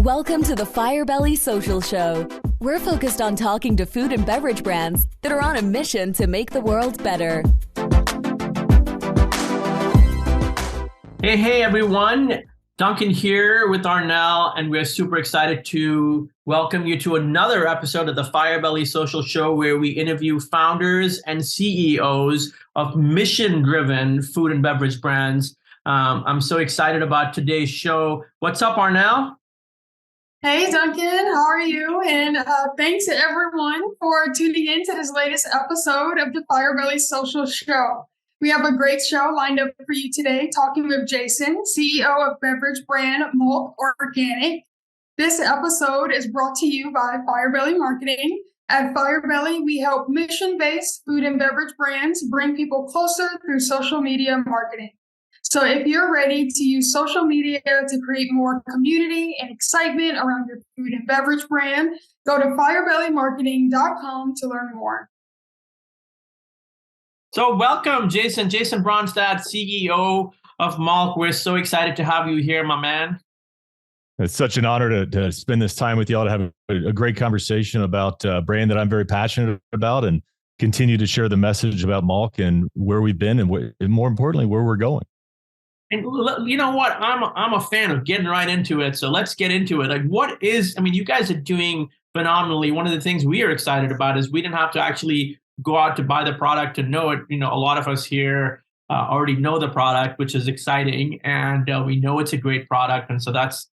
Welcome to the Firebelly Social Show. We're focused on talking to food and beverage brands that are on a mission to make the world better. Hey, everyone. Duncan here with Arnell, and we're super excited to welcome you to another episode of the Firebelly Social Show, where we interview founders and CEOs of mission-driven food and beverage brands. I'm so excited about today's show. What's up, Arnell? Hey, Duncan, how are you? And thanks to everyone for tuning in to this latest episode of the Firebelly Social Show. We have a great show lined up for you today, talking with Jason, CEO of beverage brand MALK Organics. This episode is brought to you by Firebelly Marketing. At Firebelly, we help mission-based food and beverage brands bring people closer through social media marketing. So if you're ready to use social media to create more community and excitement around your food and beverage brand, go to firebellymarketing.com to learn more. So welcome, Jason Bronstad, CEO of MALK. We're so excited to have you here, my man. It's such an honor to spend this time with y'all, to have a great conversation about a brand that I'm very passionate about, and continue to share the message about MALK and where we've been and more importantly, where we're going. And you know what? I'm a fan of getting right into it. So let's get into it. You guys are doing phenomenally. One of the things we are excited about is we didn't have to actually go out to buy the product to know it. You know, a lot of us here already know the product, which is exciting. And we know it's a great product. And so that's,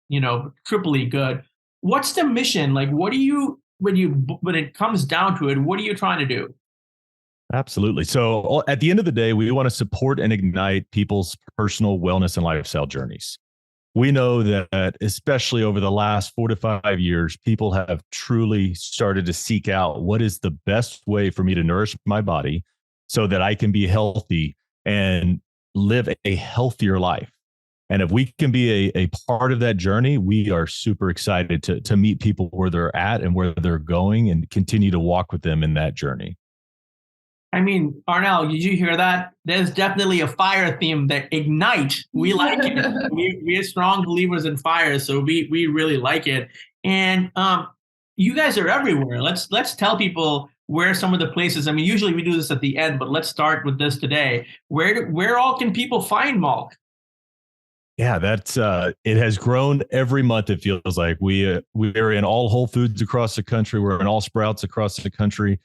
triply good. What's the mission? Like, what do you, when it comes down to it, what are you trying to do? Absolutely. So at the end of the day, we want to support and ignite people's personal wellness and lifestyle journeys. We know that especially over the last 4 to 5 years, people have truly started to seek out what is the best way for me to nourish my body so that I can be healthy and live a healthier life. And if we can be a part of that journey, we are super excited to meet people where they're at and where they're going and continue to walk with them in that journey. I mean, Arnell, did you hear that? There's definitely a fire theme that ignite. We like it. We are strong believers in fire, so we really like it. And you guys are everywhere. Let's tell people where some of the places. I mean, usually we do this at the end, but let's start with this today. Where all can people find MALK? Yeah, that's it has grown every month. It feels like we are in all Whole Foods across the country. We're in all Sprouts across the country.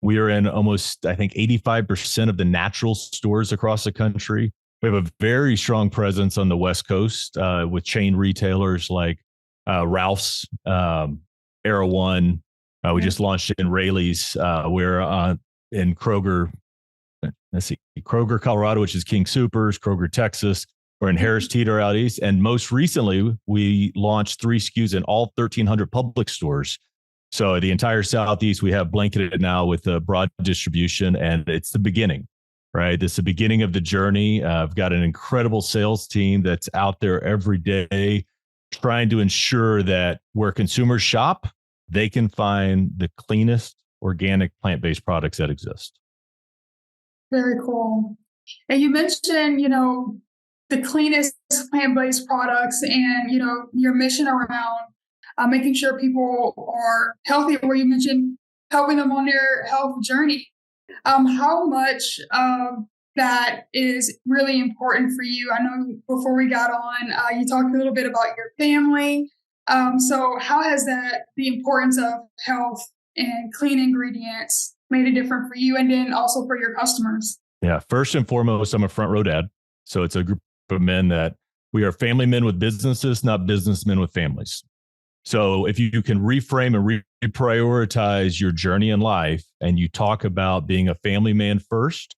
We are in almost, I think, 85% of the natural stores across the country. We have a very strong presence on the West Coast with chain retailers like Ralph's, Era One. We just launched in Raley's. We're in Kroger. Let's see, Kroger, Colorado, which is King Soopers, Kroger, Texas. We're in Harris Teeter out east. And most recently, we launched 3 SKUs in all 1,300 Publix stores. So the entire Southeast, we have blanketed now with a broad distribution, and it's the beginning, right? It's the beginning of the journey. I've got an incredible sales team that's out there every day trying to ensure that where consumers shop, they can find the cleanest organic plant-based products that exist. Very cool. And you mentioned, the cleanest plant-based products and, your mission around making sure people are healthy, where you mentioned helping them on their health journey. How much of that is really important for you? I know before we got on, you talked a little bit about your family. So how has the importance of health and clean ingredients made it different for you and then also for your customers? Yeah, first and foremost, I'm a front row dad. So it's a group of men that we are family men with businesses, not businessmen with families. So if you can reframe and reprioritize your journey in life and you talk about being a family man first,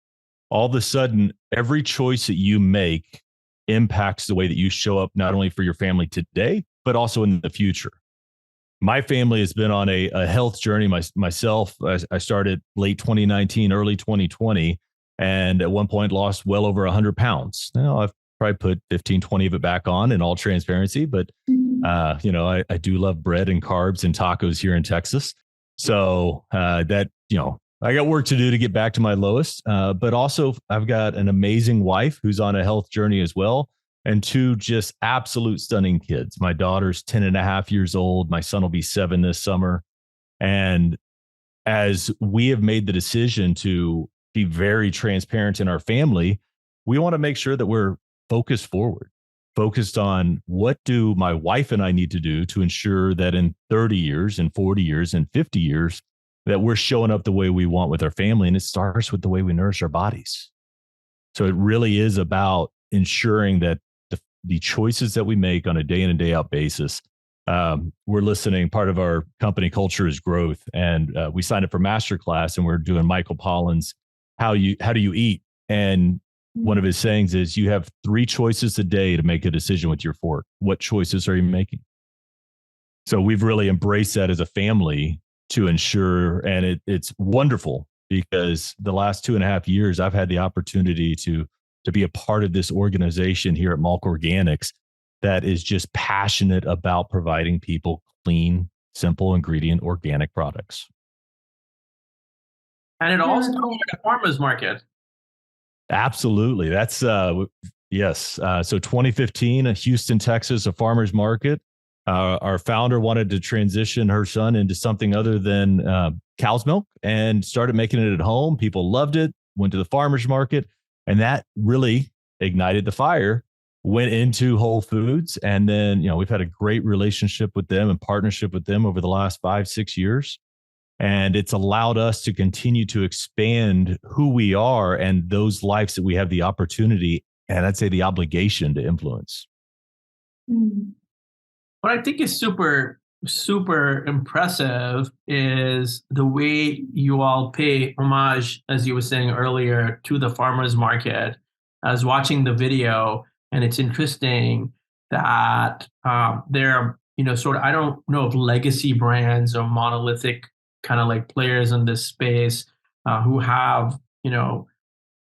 all of a sudden, every choice that you make impacts the way that you show up, not only for your family today, but also in the future. My family has been on a health journey. Myself, I started late 2019, early 2020, and at one point lost well over 100 pounds. Now I've probably put 15, 20 of it back on in all transparency, but I do love bread and carbs and tacos here in Texas. So I got work to do to get back to my lowest, but also I've got an amazing wife who's on a health journey as well. and two just absolute stunning kids. My daughter's 10 and a half years old. My son will be 7 this summer. And as we have made the decision to be very transparent in our family, we want to make sure that we're focused forward, focused on what do my wife and I need to do to ensure that in 30 years and 40 years and 50 years, that we're showing up the way we want with our family. And it starts with the way we nourish our bodies. So it really is about ensuring that the choices that we make on a day in and day out basis, we're listening. Part of our company culture is growth. And we signed up for masterclass, and we're doing Michael Pollan's how do you eat? And one of his sayings is, you have 3 choices a day to make a decision with your fork. What choices are you making? So we've really embraced that as a family to ensure, and it's wonderful because the last 2.5 years, I've had the opportunity to be a part of this organization here at MALK Organics that is just passionate about providing people clean, simple ingredient organic products. And it all started at a farmer's market. Absolutely. That's yes. So 2015, Houston, Texas, a farmer's market. Our founder wanted to transition her son into something other than cow's milk and started making it at home. People loved it, went to the farmer's market, and that really ignited the fire, went into Whole Foods. And then, we've had a great relationship with them and partnership with them over the last 5-6 years. And it's allowed us to continue to expand who we are and those lives that we have the opportunity, and I'd say the obligation to influence. What I think is super, super impressive is the way you all pay homage, as you were saying earlier, to the farmer's market. I was watching the video, and it's interesting that there are, sort of, I don't know if legacy brands or monolithic kind of like players in this space who have,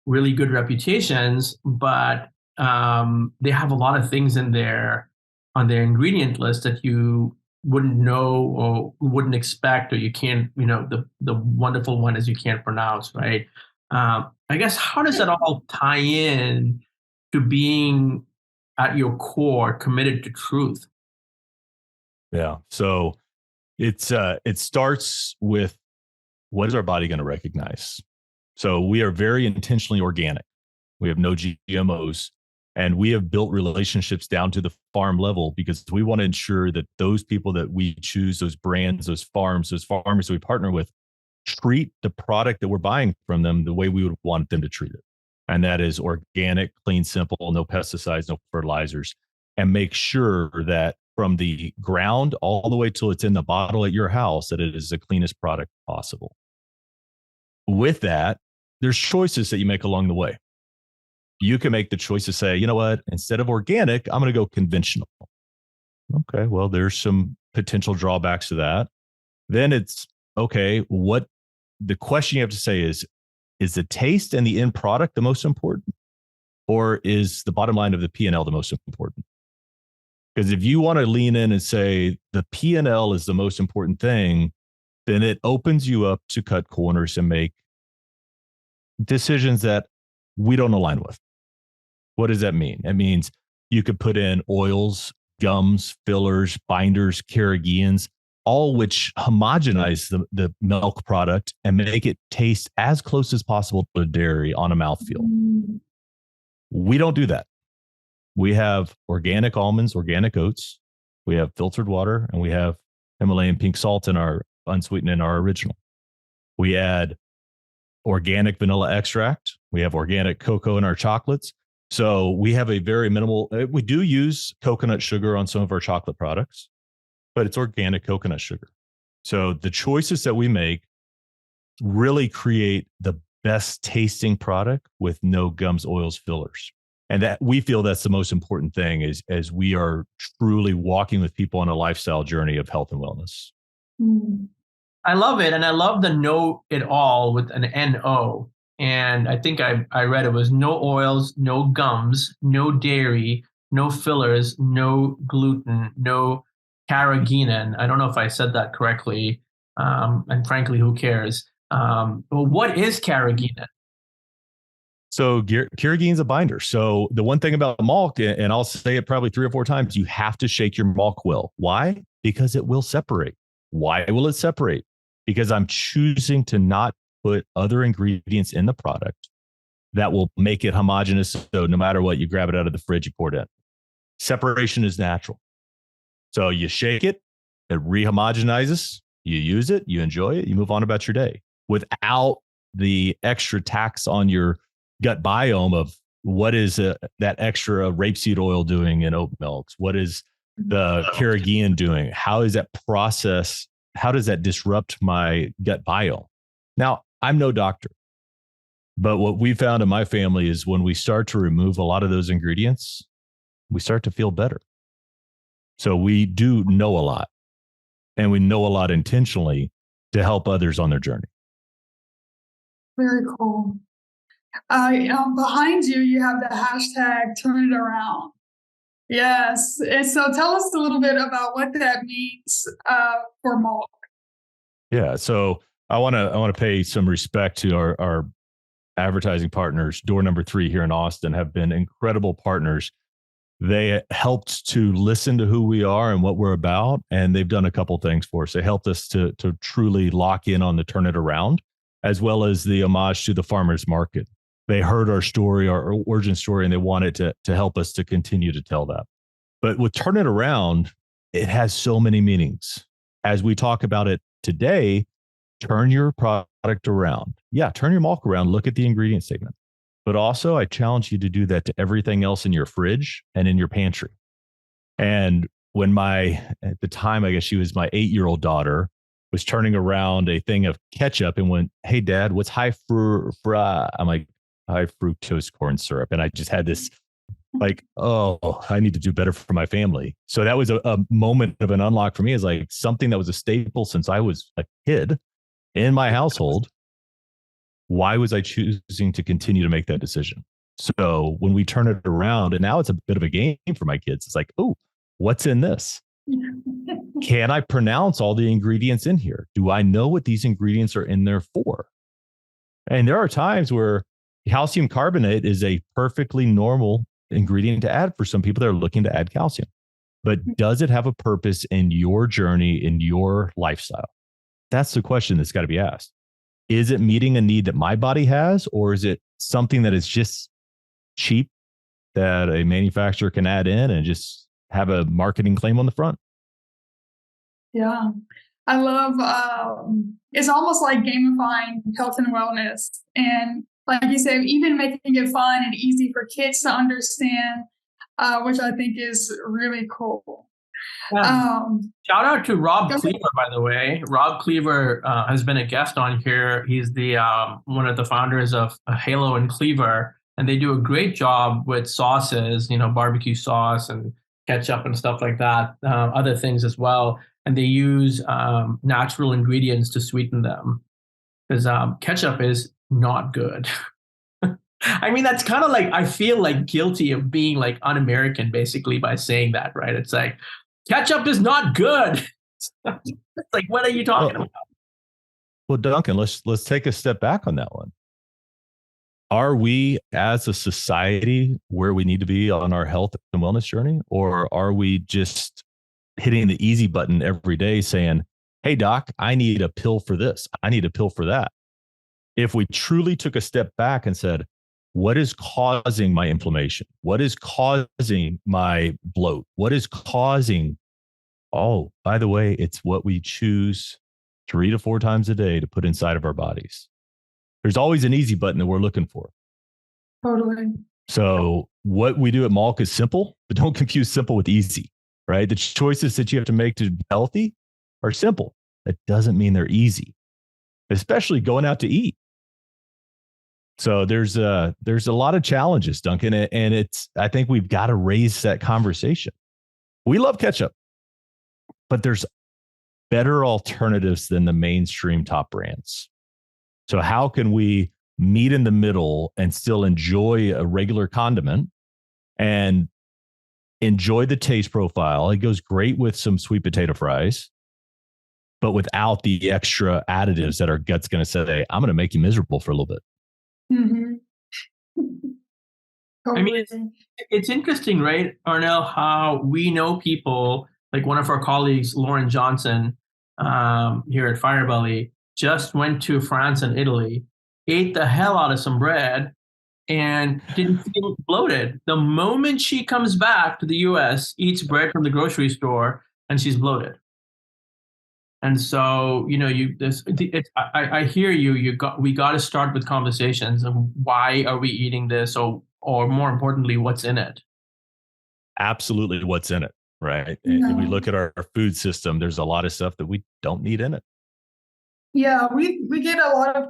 really good reputations, but they have a lot of things on their ingredient list that you wouldn't know or wouldn't expect, or you can't, the wonderful one is you can't pronounce, right? I guess, how does that all tie in to being at your core committed to truth? Yeah. So it starts with, what is our body going to recognize? So we are very intentionally organic. We have no GMOs, and we have built relationships down to the farm level because we want to ensure that those people that we choose, those brands, those farms, those farmers that we partner with, treat the product that we're buying from them the way we would want them to treat it. And that is organic, clean, simple, no pesticides, no fertilizers, and make sure that from the ground all the way till it's in the bottle at your house, that it is the cleanest product possible. With that, there's choices that you make along the way. You can make the choice to say, you know what, instead of organic, I'm going to go conventional. Okay, well, there's some potential drawbacks to that. Then it's, okay, what the question you have to say is the taste and the end product the most important? Or is the bottom line of the P&L the most important? Because if you want to lean in and say the P&L is the most important thing, then it opens you up to cut corners and make decisions that we don't align with. What does that mean? It means you could put in oils, gums, fillers, binders, carrageenans, all which homogenize the milk product and make it taste as close as possible to dairy on a mouthfeel. We don't do that. We have organic almonds, organic oats, we have filtered water, and we have Himalayan pink salt in our unsweetened in our original. We add organic vanilla extract. We have organic cocoa in our chocolates. So we have a very minimal, we do use coconut sugar on some of our chocolate products, but it's organic coconut sugar. So the choices that we make really create the best tasting product with no gums, oils, fillers. And that we feel that's the most important thing is as we are truly walking with people on a lifestyle journey of health and wellness. I love it. And I love the know it all with an N-O. And I think I read it was no oils, no gums, no dairy, no fillers, no gluten, no carrageenan. I don't know if I said that correctly. And frankly, who cares? Well, what is carrageenan? So carragine's a binder. So the one thing about malt, and I'll say it probably 3 or 4 times, you have to shake your malt well. Why? Because it will separate. Why will it separate? Because I'm choosing to not put other ingredients in the product that will make it homogeneous. So no matter what, you grab it out of the fridge, you pour it in. Separation is natural. So you shake it, it rehomogenizes, you use it, you enjoy it, you move on about your day without the extra tax on your gut biome of what is that extra rapeseed oil doing in oat milks? What is the carrageenan doing? How is that process? How does that disrupt my gut biome? Now, I'm no doctor, but what we found in my family is when we start to remove a lot of those ingredients, we start to feel better. So we do know a lot, and we know a lot intentionally to help others on their journey. Very cool. Behind you, you have the hashtag turn it around. Yes. And so tell us a little bit about what that means for MALK. Yeah. So I want to pay some respect to our advertising partners. Door Number 3 here in Austin have been incredible partners. They helped to listen to who we are and what we're about, and they've done a couple things for us. They helped us to truly lock in on the turn it around, as well as the homage to the farmers market. They heard our story, our origin story, and they wanted to help us to continue to tell that. But with turn it around, it has so many meanings. As we talk about it today, turn your product around. Yeah, turn your MALK around. Look at the ingredient statement. But also, I challenge you to do that to everything else in your fridge and in your pantry. And when at the time, I guess she was my 8-year-old daughter, was turning around a thing of ketchup and went, "Hey, Dad, what's high I'm like, high fructose corn syrup." And I just had this like, oh, I need to do better for my family. So that was a moment of an unlock for me, is like something that was a staple since I was a kid in my household. Why was I choosing to continue to make that decision? So when we turn it around, and now it's a bit of a game for my kids, it's like, oh, what's in this? Can I pronounce all the ingredients in here? Do I know what these ingredients are in there for? And there are times where calcium carbonate is a perfectly normal ingredient to add for some people that are looking to add calcium. But does it have a purpose in your journey, in your lifestyle? That's the question that's got to be asked. Is it meeting a need that my body has, or is it something that is just cheap that a manufacturer can add in and just have a marketing claim on the front? Yeah. I love, it's almost like gamifying health and wellness. And like you said, even making it fun and easy for kids to understand, which I think is really cool. Shout out to Rob Cleaver, by the way. Rob Cleaver has been a guest on here. He's the one of the founders of Halo and Cleaver, and they do a great job with sauces, barbecue sauce and ketchup and stuff like that, other things as well. And they use natural ingredients to sweeten them, because ketchup is not good. I mean, that's kind of like, I feel like guilty of being like un-American basically by saying that, right? It's like, ketchup is not good. It's like, what are you talking about? Well, Duncan, let's take a step back on that one. Are we as a society where we need to be on our health and wellness journey? Or are we just hitting the easy button every day saying, hey, doc, I need a pill for this. I need a pill for that. If we truly took a step back and said, what is causing my inflammation? What is causing my bloat? What is causing, oh, by the way, it's what we choose 3 to 4 times a day to put inside of our bodies. There's always an easy button that we're looking for. Totally. So what we do at MALK is simple, but don't confuse simple with easy, right? The choices that you have to make to be healthy are simple. That doesn't mean they're easy, especially going out to eat. So there's a lot of challenges, Duncan, and I think we've got to raise that conversation. We love ketchup, but there's better alternatives than the mainstream top brands. So how can we meet in the middle and still enjoy a regular condiment and enjoy the taste profile? It goes great with some sweet potato fries, but without the extra additives that our gut's going to say, I'm going to make you miserable for a little bit. Mm-hmm. I mean, it's interesting, right, Arnell, how we know people, like one of our colleagues, Lauren Johnson, here at Firebelly, just went to France and Italy, ate the hell out of some bread, and didn't feel bloated. The moment she comes back to the US, eats bread from the grocery store, and she's bloated. And so, I hear you. We got to start with conversations of why are we eating this, or more importantly, what's in it. Absolutely, what's in it, right? Yeah. And we look at our food system. There's a lot of stuff that we don't need in it. Yeah, we get a lot of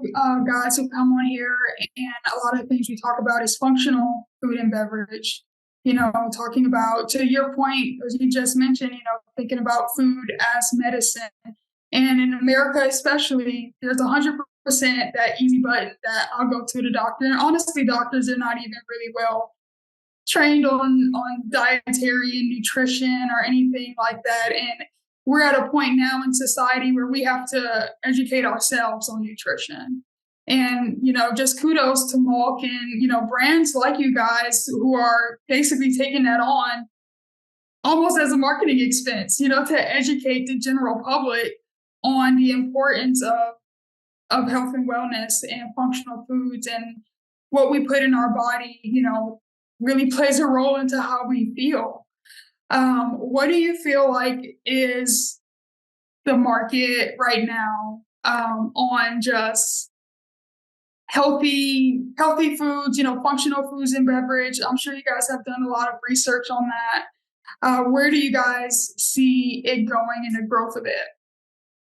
guys who come on here, and a lot of things we talk about is functional food and beverage. Talking about, to your point, as you just mentioned, thinking about food as medicine. And in America especially, there's 100% that easy button that I'll go to the doctor. And honestly, doctors are not even really well trained on dietary and nutrition or anything like that. And we're at a point now in society where we have to educate ourselves on nutrition. And, just kudos to MALK and, brands like you guys who are basically taking that on almost as a marketing expense, to educate the general public on the importance of health and wellness and functional foods, and what we put in our body, really plays a role into how we feel. What do you feel like is the market right now on just healthy foods, functional foods and beverage? I'm sure you guys have done a lot of research on that. Where do you guys see it going and the growth of it?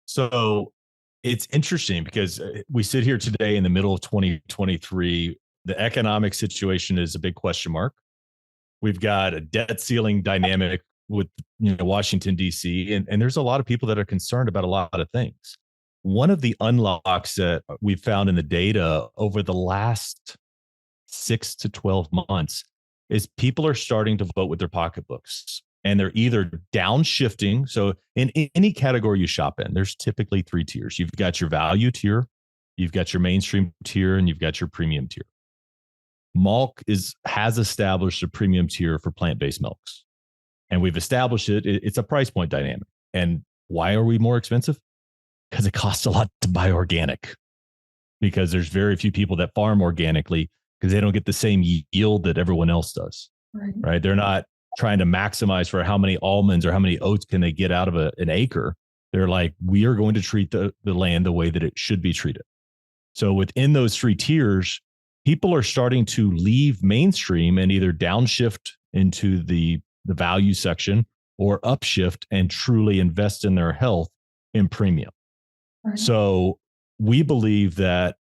So it's interesting because we sit here today in the middle of 2023. The economic situation is a big question mark. We've got a debt ceiling dynamic with Washington, D.C., and there's a lot of people that are concerned about a lot of things. One of the unlocks that we've found in the data over the last 6 to 12 months is people are starting to vote with their pocketbooks. And they're either downshifting. So in any category you shop in, there's typically 3 tiers. You've got your value tier, you've got your mainstream tier, and you've got your premium tier. MALK has established a premium tier for plant-based milks. And we've established it. It's a price point dynamic. And why are we more expensive? Because it costs a lot to buy organic. Because there's very few people that farm organically because they don't get the same yield that everyone else does. Right? They're not trying to maximize for how many almonds or how many oats can they get out of an acre. They're like, we are going to treat the land the way that it should be treated. So within those 3 tiers, people are starting to leave mainstream and either downshift into the value section or upshift and truly invest in their health in premium. Right. So we believe that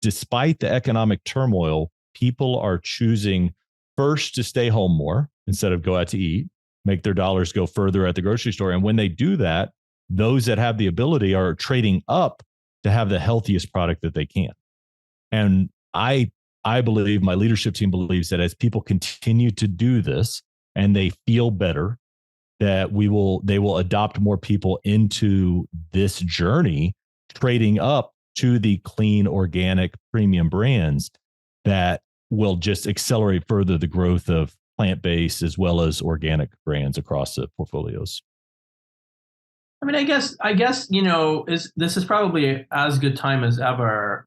despite the economic turmoil, people are choosing first to stay home more instead of go out to eat, make their dollars go further at the grocery store. And when they do that, those that have the ability are trading up to have the healthiest product that they can. And I believe, my leadership team believes that as people continue to do this and they feel better, that they will adopt more people into this journey, trading up to the clean, organic, premium brands that will just accelerate further the growth of plant-based as well as organic brands across the portfolios. I mean, I guess, this is probably as good time as ever.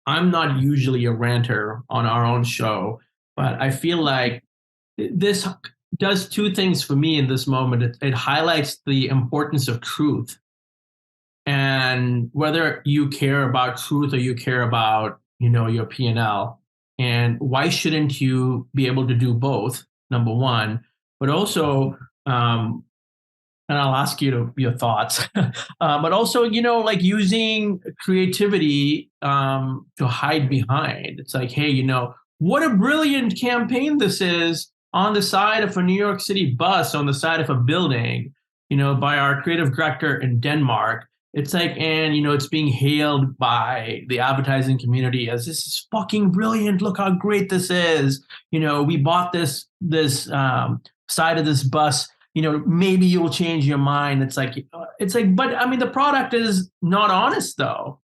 I'm not usually a ranter on our own show, but I feel like this does 2 things for me in this moment. It highlights the importance of truth. And whether you care about truth or you care about, your P&L, and why shouldn't you be able to do both, number one, but also, and I'll ask you your thoughts, but also, like using creativity to hide behind. It's like, hey, what a brilliant campaign this is on the side of a New York City bus, on the side of a building, by our creative director in Denmark. It's like, and, it's being hailed by the advertising community as this is fucking brilliant. Look how great this is. We bought this side of this bus. Maybe you'll change your mind. It's like, but I mean, the product is not honest though.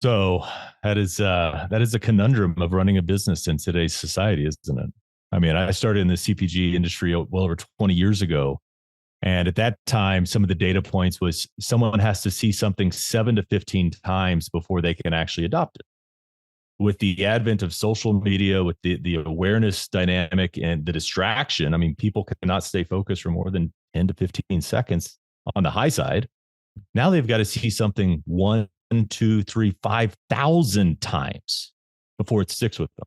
So that is a conundrum of running a business in today's society, isn't it? I mean, I started in the CPG industry well over 20 years ago. And at that time, some of the data points was someone has to see something 7 to 15 times before they can actually adopt it. With the advent of social media, with the awareness dynamic and the distraction, I mean, people cannot stay focused for more than 10 to 15 seconds on the high side. Now they've got to see something 1, 2, 3, 5,000 times before it sticks with them.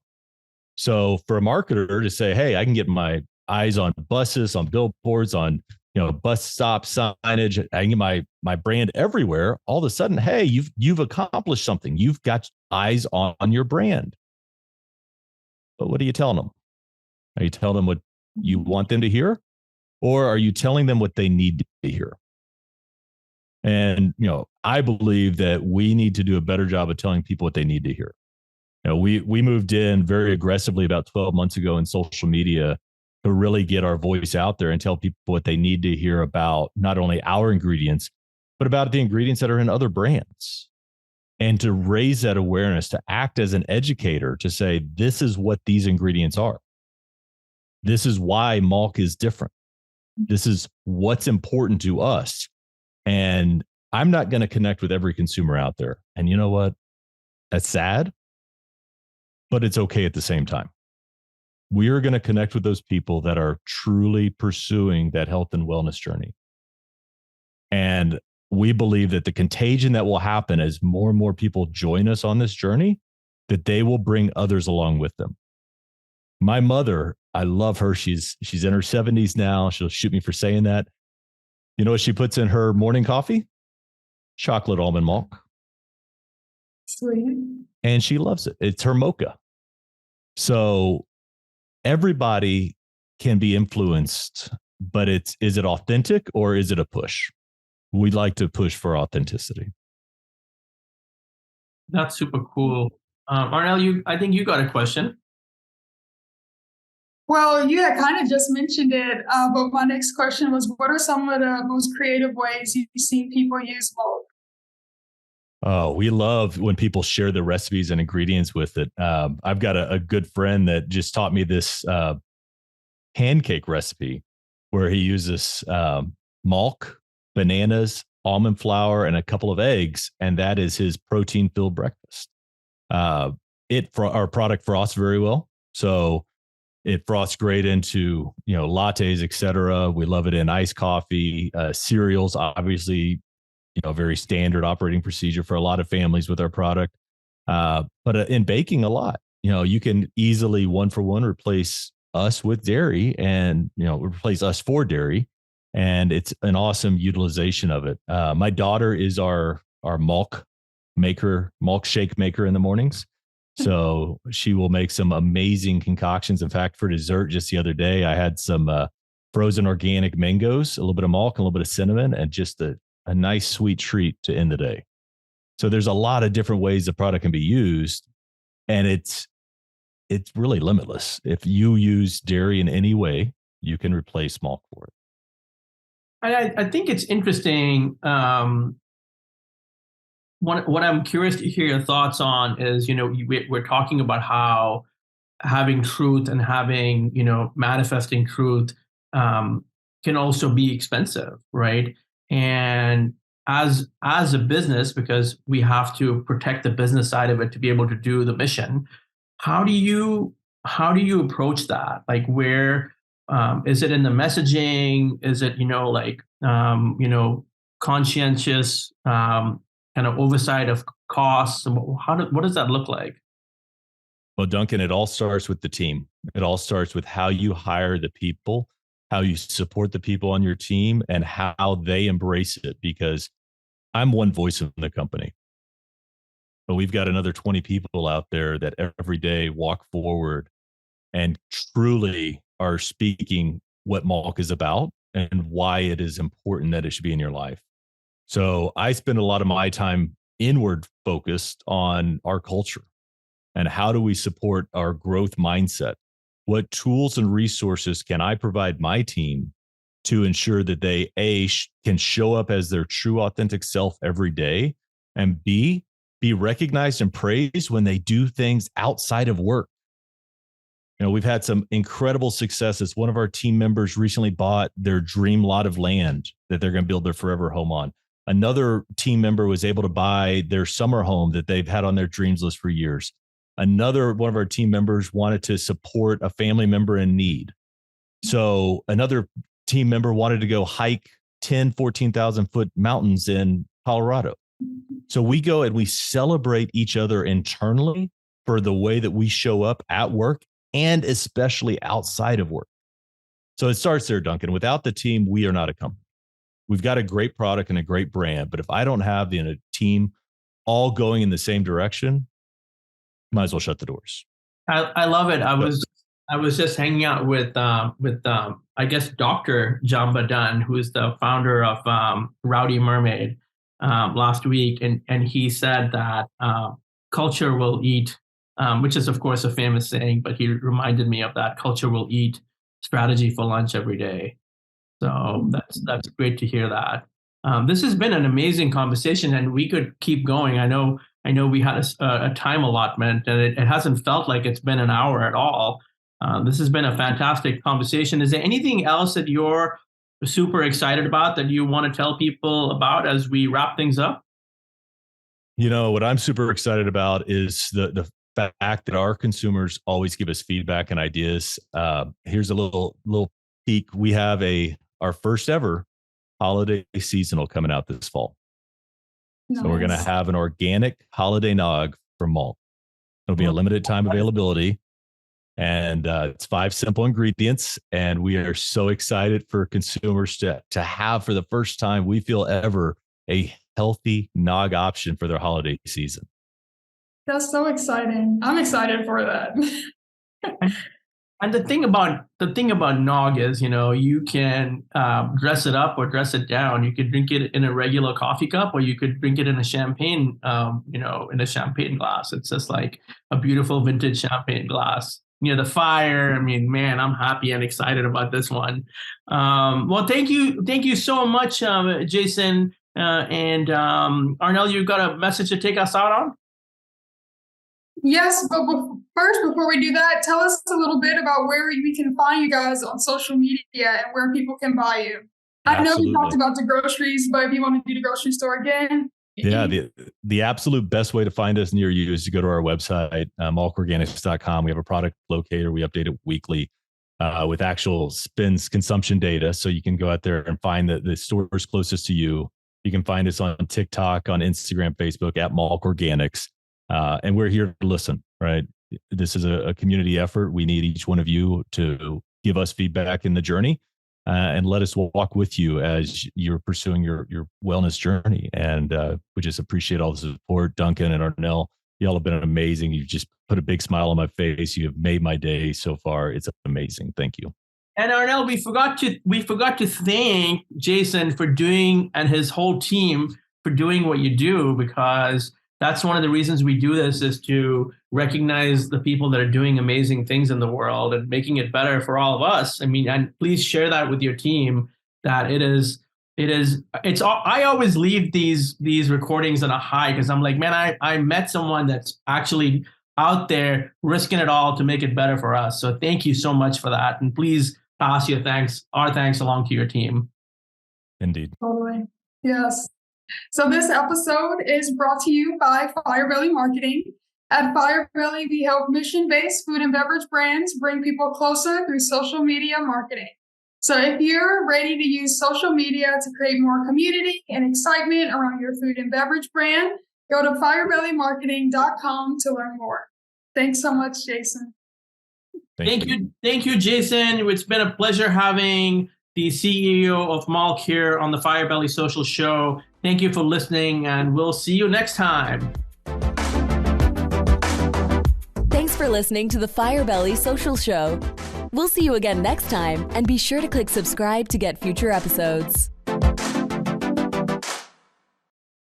So for a marketer to say, hey, I can get my eyes on buses, on billboards, on bus stop signage, I can get my brand everywhere. All of a sudden, hey, you've accomplished something. You've got eyes on your brand. But what are you telling them? Are you telling them what you want them to hear? Or are you telling them what they need to hear? And, I believe that we need to do a better job of telling people what they need to hear. We moved in very aggressively about 12 months ago in social media to really get our voice out there and tell people what they need to hear about not only our ingredients, but about the ingredients that are in other brands. And to raise that awareness, to act as an educator, to say, this is what these ingredients are. This is why MALK is different. This is what's important to us. And I'm not going to connect with every consumer out there. And you know what? That's sad, but it's okay at the same time. We are going to connect with those people that are truly pursuing that health and wellness journey. And we believe that the contagion that will happen as more and more people join us on this journey, that they will bring others along with them. My mother, I love her. She's in her 70s now. She'll shoot me for saying that. You know what she puts in her morning coffee? Chocolate almond milk. Sweet. And she loves it. It's her mocha. So everybody can be influenced, but is it authentic or is it a push? We'd like to push for authenticity. That's super cool. Arnell, I think you got a question. Well, you had kind of just mentioned it, but my next question was, what are some of the most creative ways you've seen people use MALK? Oh, we love when people share the recipes and ingredients with it. I've got a good friend that just taught me this pancake recipe where he uses MALK, bananas, almond flour, and a couple of eggs, and that is his protein-filled breakfast. Our product frosts very well, so it frosts great into lattes, etc. We love it in iced coffee, cereals, obviously. Very standard operating procedure for a lot of families with our product. But in baking a lot, you can easily 1-for-1 replace us with dairy and, replace us for dairy. And it's an awesome utilization of it. My daughter is our MALK shake maker in the mornings. So she will make some amazing concoctions. In fact, for dessert, just the other day, I had some frozen organic mangoes, a little bit of MALK, and a little bit of cinnamon, and just a nice sweet treat to end the day. So there's a lot of different ways the product can be used, and it's really limitless. If you use dairy in any way, you can replace MALK for it. I think it's interesting. What I'm curious to hear your thoughts on is, we're talking about how having truth and having, manifesting truth can also be expensive, right? And as a business, because we have to protect the business side of it to be able to do the mission, how do you approach that? Like, where is it in the messaging? Is it conscientious kind of oversight of costs? And what does that look like? Well, Duncan, it all starts with the team. It all starts with how you hire the people, how you support the people on your team, and how they embrace it. Because I'm one voice in the company, but we've got another 20 people out there that every day walk forward and truly are speaking what MALK is about and why it is important that it should be in your life. So I spend a lot of my time inward focused on our culture and how do we support our growth mindset. What tools and resources can I provide my team to ensure that they, A, can show up as their true authentic self every day, and B, be recognized and praised when they do things outside of work. We've had some incredible successes. One of our team members recently bought their dream lot of land that they're going to build their forever home on. Another team member was able to buy their summer home that they've had on their dreams list for years. Another one of our team members wanted to support a family member in need. So another team member wanted to go hike 14,000 foot mountains in Colorado. So we go and we celebrate each other internally for the way that we show up at work and especially outside of work. So it starts there, Duncan. Without the team, we are not a company. We've got a great product and a great brand, but if I don't have the team all going in the same direction, might as well shut the doors. I love it. I was just hanging out with I guess Dr. Jamba Dunn, who is the founder of Rowdy Mermaid, last week, and he said that culture will eat, which is of course a famous saying, but he reminded me of that. Culture will eat strategy for lunch every day. So that's great to hear that. This has been an amazing conversation, and we could keep going. I know we had a time allotment, and it hasn't felt like it's been an hour at all. This has been a fantastic conversation. Is there anything else that you're super excited about that you want to tell people about as we wrap things up? What I'm super excited about is the fact that our consumers always give us feedback and ideas. Here's a little peek. We have our first ever holiday seasonal coming out this fall. Nice. So we're going to have an organic holiday nog from MALK. It'll be a limited time availability, and it's 5 simple ingredients. And we are so excited for consumers to have, for the first time, we feel ever, a healthy nog option for their holiday season. That's so exciting. I'm excited for that. And the thing about nog is, you can dress it up or dress it down. You could drink it in a regular coffee cup, or you could drink it in a champagne, in a champagne glass. It's just like a beautiful vintage champagne glass near the fire. I mean, man, I'm happy and excited about this one. Well, thank you so much, Jason and Arnel. You got a message to take us out on? Yes, but first, before we do that, tell us a little bit about where we can find you guys on social media and where people can buy you. I know we talked about the groceries, but if you want to do the grocery store again. Yeah, the absolute best way to find us near you is to go to our website, malkorganics.com. We have a product locator. We update it weekly with actual spins consumption data. So you can go out there and find the stores closest to you. You can find us on TikTok, on Instagram, Facebook, at MALK Organics. And we're here to listen, right? This is a community effort. We need each one of you to give us feedback in the journey and let us walk with you as you're pursuing your wellness journey. And we just appreciate all the support. Duncan and Arnel, y'all have been amazing. You've just put a big smile on my face. You have made my day so far. It's amazing. Thank you. And Arnel, we forgot to thank Jason for doing, and his whole team for doing what you do, because that's one of the reasons we do this, is to recognize the people that are doing amazing things in the world and making it better for all of us. I mean, and please share that with your team, that I always leave these recordings on a high, because I'm like, man, I met someone that's actually out there risking it all to make it better for us. So thank you so much for that. And please pass our thanks along to your team. Indeed. Totally. Yes. So this episode is brought to you by Firebelly Marketing. At Firebelly, we help mission-based food and beverage brands bring people closer through social media marketing. So if you're ready to use social media to create more community and excitement around your food and beverage brand, go to firebellymarketing.com to learn more. Thanks so much, Jason. Thank you, Jason. It's been a pleasure having the CEO of MALK here on the Firebelly Social Show. Thank you for listening, and we'll see you next time. Thanks for listening to the Firebelly Social Show. We'll see you again next time, and be sure to click subscribe to get future episodes.